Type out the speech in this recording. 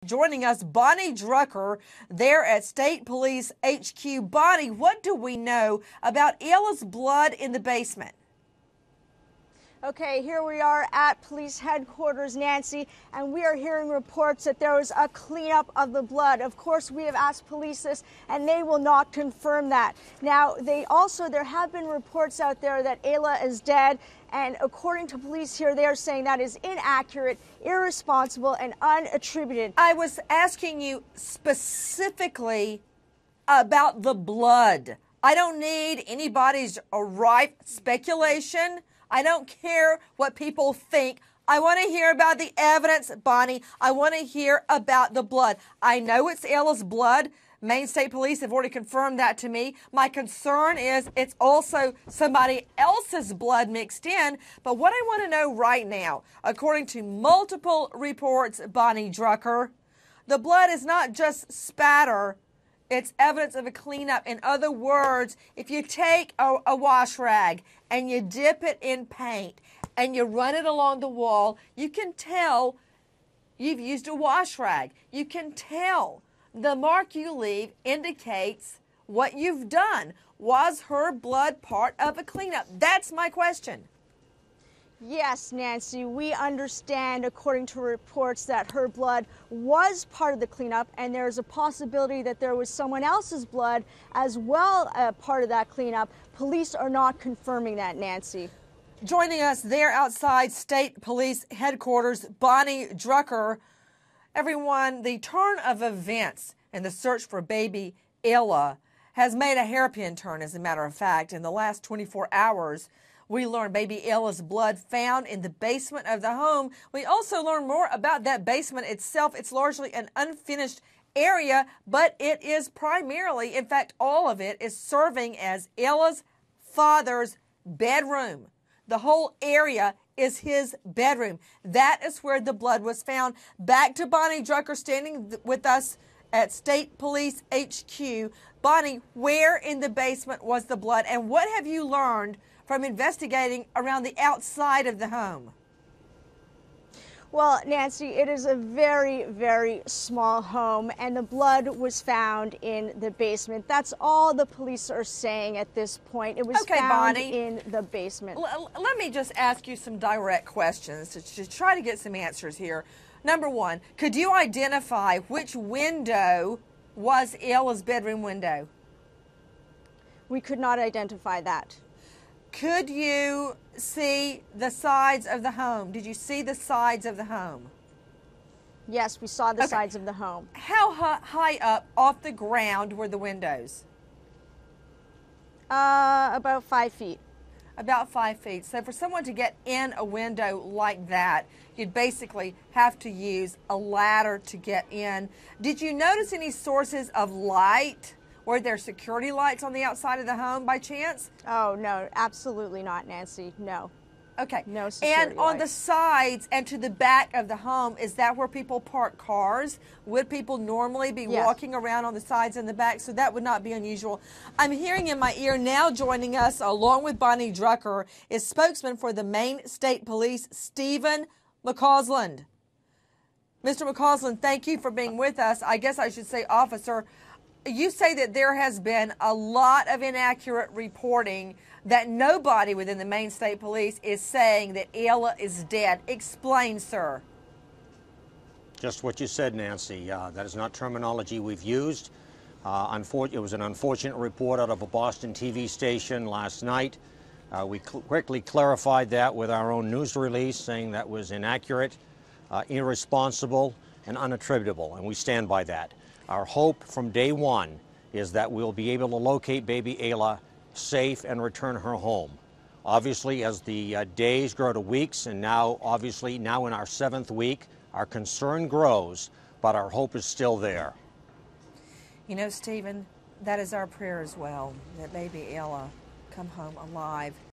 Joining us, Bonnie Drucker, there at State Police HQ. Bonnie, what do we know about Ayla's blood in the basement? Okay, here we are at police headquarters, Nancy, and we are hearing reports that there was a cleanup of the blood. Of course, we have asked police this, and they will not confirm that. Now, there have been reports out there that Ayla is dead, and according to police here, they are saying that is inaccurate, irresponsible, and unattributed. I was asking you specifically about the blood. I don't need anybody's rife speculation. I don't care what people think. I want to hear about the evidence, Bonnie. I want to hear about the blood. I know it's Ayla's blood. Maine State Police have already confirmed that to me. My concern is it's also somebody else's blood mixed in. But what I want to know right now, according to multiple reports, Bonnie Drucker, the blood is not just spatter. It's evidence of a cleanup. In other words, if you take a wash rag and you dip it in paint and you run it along the wall, you can tell you've used a wash rag. You can tell the mark you leave indicates what you've done. Was her blood part of a cleanup? That's my question. Yes, Nancy, we understand, according to reports, that her blood was part of the cleanup, and there's a possibility that there was someone else's blood as well part of that cleanup. Police are not confirming that, Nancy. Joining us there outside State Police headquarters, Bonnie Drucker. Everyone, the turn of events in the search for baby Ayla has made a hairpin turn, as a matter of fact. In the last 24 hours, we learned baby Ayla's blood found in the basement of the home. We also learned more about that basement itself. It's largely an unfinished area, but it is primarily, in fact, all of it is serving as Ayla's father's bedroom. The whole area is his bedroom. That is where the blood was found. Back to Bonnie Drucker standing with us at State Police HQ. Bonnie, where in the basement was the blood, and what have you learned from investigating around the outside of the home? Well, Nancy, it is a very, very small home, and the blood was found in the basement. That's all the police are saying at this point. It was found Bonnie, in the basement. Let me just ask you some direct questions to try to get some answers here. Number one, could you identify which window was Ayla's bedroom window? We could not identify that. Could you see the sides of the home? Did you see the sides of the home? Yes, we saw the sides of the home. How high up off the ground were the windows? About 5 feet. About 5 feet. So for someone to get in a window like that, you'd basically have to use a ladder to get in. Did you notice any sources of light? Were there security lights on the outside of the home by chance? Oh, no, absolutely not, Nancy. No. Okay. No security And on the sides and to the back of the home, is that where people park cars? Would people normally be walking around on the sides and the back? So that would not be unusual. I'm hearing in my ear now, joining us along with Bonnie Drucker is spokesman for the Maine State Police, Stephen McCausland. Mr. McCausland, thank you for being with us. I guess I should say, officer, you say that there has been a lot of inaccurate reporting, that nobody within the Maine State Police is saying that Ayla is dead. Explain, sir. Just what you said, Nancy. That is not terminology we've used. It was an unfortunate report out of a Boston TV station last night. We quickly clarified that with our own news release, saying that was inaccurate, irresponsible, and unattributable, and we stand by that. Our hope from day one is that we'll be able to locate baby Ayla safe and return her home. Obviously, as the days grow to weeks, and now in our 7th week, our concern grows, but our hope is still there. You know, Stephen, that is our prayer as well, that baby Ayla come home alive.